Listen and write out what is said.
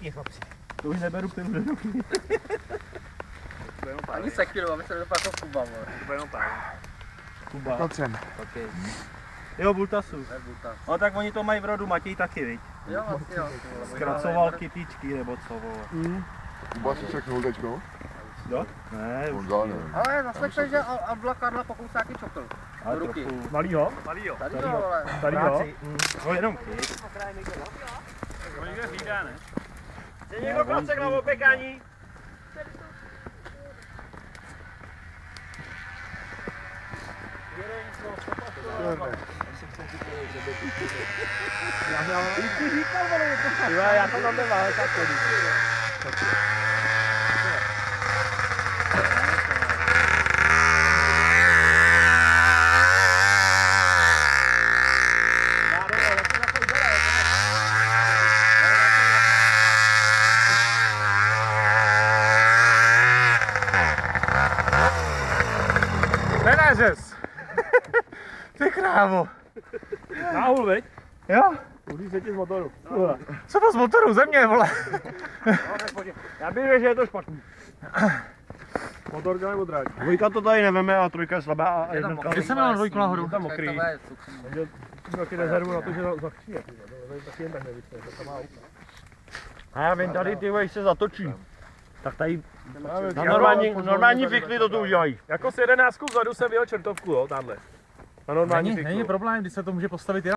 pěkně, chlapci. To už neberu pilu do ruky. Ani sekiru, aby se nedopadl jako Kuba, vole. To bude jenom pár. Kuba. Kocem. Okay. Jo, Bultasu. To je Bultas. No tak oni to mají v rodu, Matěj taky, viď? Jo, vlastně jo. Zkracoval kytičky nebo co, vole. Kuba si řeknul teďko? Jo? Ne, už Možná ne. Ale zaslechli, že Abla Karla pokousáky čokl. ale do ruky. trochu. Malýho? Tady jo, ale. Starýho? No jenom kyt. To někde hlídá, ne? Je někdo klacek na opěkání? Já to tam nemám, ale tak chodí. Nenářez! Ty krávo! Náhul, veď? Jo? Uhlí se ti z motoru. Co to z motoru země, vole? Já bych věděl, že je to špatný. Motor dělá nebo dráť. Dvojka to tady neveme a trojka je slabá a jednotka. Kde jsem měl dvojku nahoru? Je tam mokrý. Takže taky rezervu na to, že zakříje. To taky jen tak nevyšlo, to má auto. A já vím, tady ty se zatočí. Tak tady na Jako- normální fikly to tu udělají. Jako s 11 vzadu jsem vyjel čertovku, jo, tamhle. Na normální fiklu. Není problém, když se to může postavit